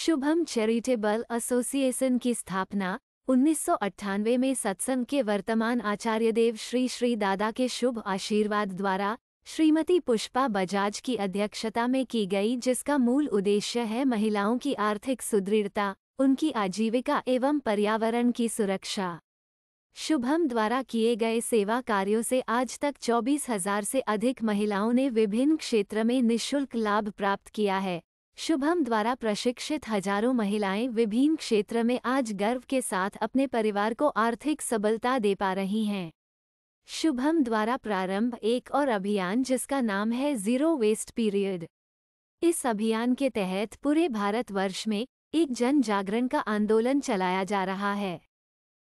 Shubham charitable association की स्थापना 1998 में सत्संग के वर्तमान आचार्यदेव श्री श्री दादा के शुभ आशीर्वाद द्वारा श्रीमती पुष्पा बजाज की अध्यक्षता में की गई, जिसका मूल उद्देश्य है महिलाओं की आर्थिक सुदृढ़ता, उनकी आजीविका एवं पर्यावरण की सुरक्षा। शुभम द्वारा किए गए सेवा कार्यों से आज तक 24,000 से अधिक महिलाओं ने विभिन्न क्षेत्र में निःशुल्क लाभ प्राप्त किया है। शुभम द्वारा प्रशिक्षित हजारों महिलाएं विभिन्न क्षेत्र में आज गर्व के साथ अपने परिवार को आर्थिक सबलता दे पा रही हैं। शुभम द्वारा प्रारंभ एक और अभियान जिसका नाम है जीरो वेस्ट पीरियड। इस अभियान के तहत पूरे भारतवर्ष में एक जन जागरण का आंदोलन चलाया जा रहा है।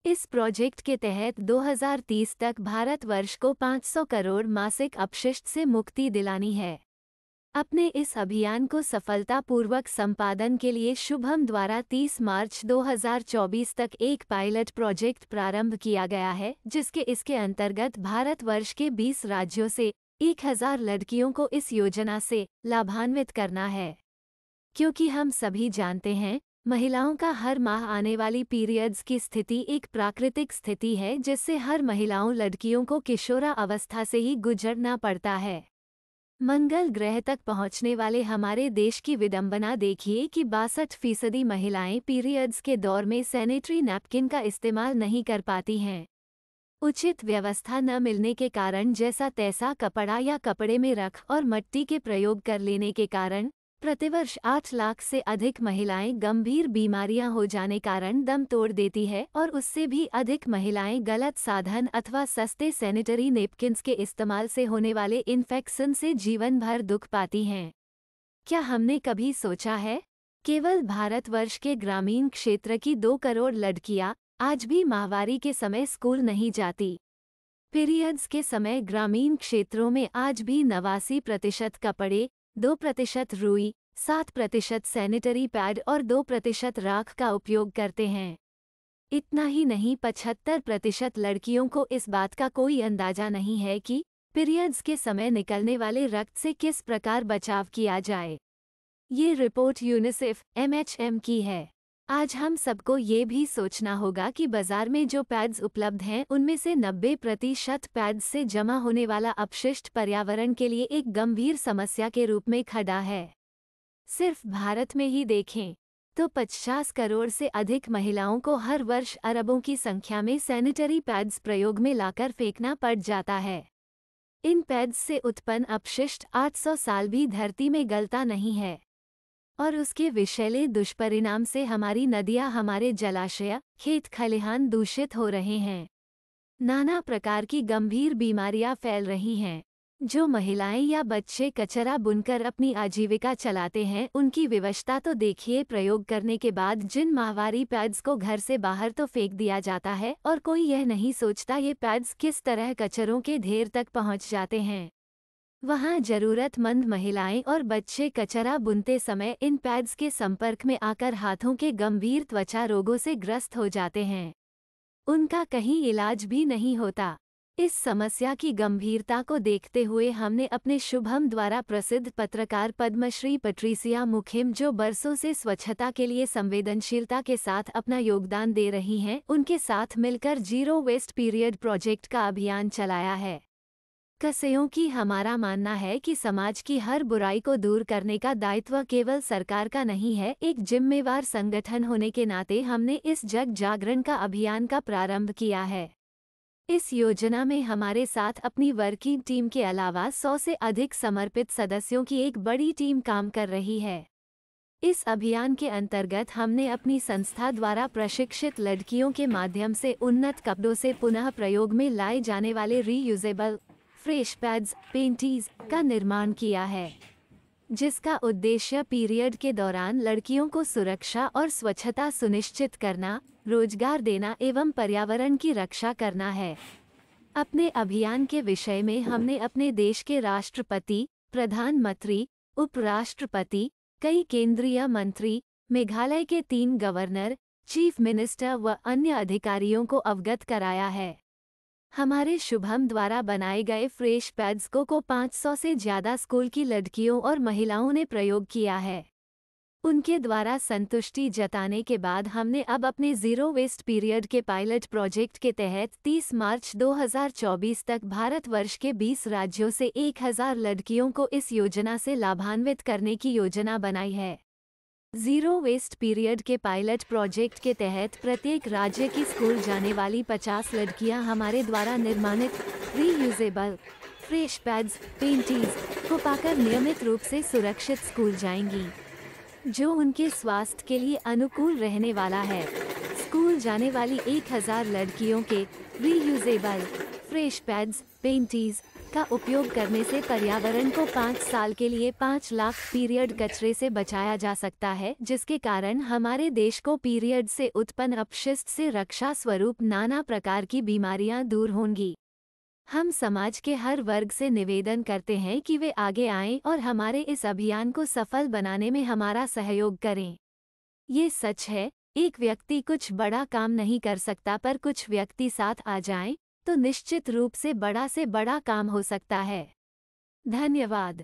इस प्रोजेक्ट के तहत 2030 तक भारतवर्ष को 500 करोड़ मासिक अपशिष्ट से मुक्ति दिलानी है। अपने इस अभियान को सफलतापूर्वक संपादन के लिए शुभम द्वारा 30 मार्च 2024 तक एक पायलट प्रोजेक्ट प्रारंभ किया गया है, इसके अंतर्गत भारतवर्ष के 20 राज्यों से 1000 लड़कियों को इस योजना से लाभान्वित करना है। क्योंकि हम सभी जानते हैं, महिलाओं का हर माह आने वाली पीरियड्स की स्थिति एक प्राकृतिक स्थिति है, जिससे हर महिलाओं लड़कियों को किशोरा अवस्था से ही गुजरना पड़ता है। मंगल ग्रह तक पहुंचने वाले हमारे देश की विडंबना देखिए कि 62% महिलाएं पीरियड्स के दौर में सैनिटरी नैपकिन का इस्तेमाल नहीं कर पाती हैं। उचित व्यवस्था न मिलने के कारण जैसा तैसा कपड़ा या कपड़े में रख और मिट्टी के प्रयोग कर लेने के कारण प्रतिवर्ष 8 लाख से अधिक महिलाएं गंभीर बीमारियां हो जाने कारण दम तोड़ देती है, और उससे भी अधिक महिलाएं गलत साधन अथवा सस्ते सैनिटरी नैपकिन्स के इस्तेमाल से होने वाले इन्फेक्शन से जीवन भर दुख पाती हैं। क्या हमने कभी सोचा है, केवल भारतवर्ष के ग्रामीण क्षेत्र की 2 करोड़ लड़कियां आज भी माहवारी के समय स्कूल नहीं जाती। पीरियड्स के समय ग्रामीण क्षेत्रों में आज भी 89% कपड़े, 2% रुई, 7% सैनिटरी पैड और 2% राख का उपयोग करते हैं। इतना ही नहीं, 75% लड़कियों को इस बात का कोई अंदाजा नहीं है कि पीरियड्स के समय निकलने वाले रक्त से किस प्रकार बचाव किया जाए। ये रिपोर्ट यूनिसेफ MHM की है। आज हम सबको ये भी सोचना होगा कि बाजार में जो पैड्स उपलब्ध हैं उनमें से 90% पैड्स से जमा होने वाला अपशिष्ट पर्यावरण के लिए एक गंभीर समस्या के रूप में खड़ा है। सिर्फ भारत में ही देखें तो 50 करोड़ से अधिक महिलाओं को हर वर्ष अरबों की संख्या में सैनिटरी पैड्स प्रयोग में लाकर फेंकना पड़ जाता है। इन पैड्स से उत्पन्न अपशिष्ट 800 साल भी धरती में गलता नहीं है, और उसके विषैले दुष्परिणाम से हमारी नदियां, हमारे जलाशय, खेत खलिहान दूषित हो रहे हैं। नाना प्रकार की गंभीर बीमारियां फैल रही हैं। जो महिलाएं या बच्चे कचरा बुनकर अपनी आजीविका चलाते हैं, उनकी विवशता तो देखिए। प्रयोग करने के बाद जिन माहवारी पैड्स को घर से बाहर तो फेंक दिया जाता है, और कोई यह नहीं सोचता ये पैड्स किस तरह कचरों के ढेर तक पहुंच जाते हैं। वहां जरूरतमंद महिलाएं और बच्चे कचरा बुनते समय इन पैड्स के संपर्क में आकर हाथों के गंभीर त्वचा रोगों से ग्रस्त हो जाते हैं। उनका कहीं इलाज भी नहीं होता। इस समस्या की गंभीरता को देखते हुए हमने अपने शुभम द्वारा प्रसिद्ध पत्रकार पद्मश्री पैट्रिसिया मुखिम, जो बरसों से स्वच्छता के लिए संवेदनशीलता के साथ अपना योगदान दे रही हैं, उनके साथ मिलकर जीरो वेस्ट पीरियड प्रोजेक्ट का अभियान चलाया है। कसेयों की हमारा मानना है कि समाज की हर बुराई को दूर करने का दायित्व केवल सरकार का नहीं है। एक जिम्मेवार संगठन होने के नाते हमने इस जग जागरण का अभियान का प्रारंभ किया है। इस योजना में हमारे साथ अपनी वर्किंग टीम के अलावा 100 से अधिक समर्पित सदस्यों की एक बड़ी टीम काम कर रही है। इस अभियान के अंतर्गत हमने अपनी संस्था द्वारा प्रशिक्षित लड़कियों के माध्यम से उन्नत कपड़ों से पुनः प्रयोग में लाए जाने वाले रीयूजेबल फ्रेश पैड्स, पेंटीज का निर्माण किया है, जिसका उद्देश्य पीरियड के दौरान लड़कियों को सुरक्षा और स्वच्छता सुनिश्चित करना, रोजगार देना एवं पर्यावरण की रक्षा करना है। अपने अभियान के विषय में हमने अपने देश के राष्ट्रपति, प्रधानमंत्री, उपराष्ट्रपति, कई केंद्रीय मंत्री, मेघालय के 3 गवर्नर, चीफ मिनिस्टर व अन्य अधिकारियों को अवगत कराया है। हमारे शुभम द्वारा बनाए गए फ्रेश पैड्स को 500 से ज्यादा स्कूल की लड़कियों और महिलाओं ने प्रयोग किया है। उनके द्वारा संतुष्टि जताने के बाद हमने अब अपने ज़ीरो वेस्ट पीरियड के पायलट प्रोजेक्ट के तहत 30 मार्च 2024 तक भारतवर्ष के 20 राज्यों से 1000 लड़कियों को इस योजना से लाभान्वित करने की योजना बनाई है। ज़ीरो वेस्ट पीरियड के पायलट प्रोजेक्ट के तहत प्रत्येक राज्य की स्कूल जाने वाली 50 लड़कियां हमारे द्वारा निर्माणित रीयूजेबल फ्रेश पैड्स पेंटीज को पाकर नियमित रूप से सुरक्षित स्कूल जाएंगी, जो उनके स्वास्थ्य के लिए अनुकूल रहने वाला है। स्कूल जाने वाली 1000 लड़कियों के रीयूजेबल फ्रेश पैड्स पेंटीज का उपयोग करने से पर्यावरण को 5 साल के लिए 5 लाख पीरियड कचरे से बचाया जा सकता है, जिसके कारण हमारे देश को पीरियड से उत्पन्न अपशिष्ट से रक्षा स्वरूप नाना प्रकार की बीमारियां दूर होंगी। हम समाज के हर वर्ग से निवेदन करते हैं कि वे आगे आएं और हमारे इस अभियान को सफल बनाने में हमारा सहयोग करें। ये सच है, एक व्यक्ति कुछ बड़ा काम नहीं कर सकता, पर कुछ व्यक्ति साथ आ जाएं तो निश्चित रूप से बड़ा काम हो सकता है। धन्यवाद।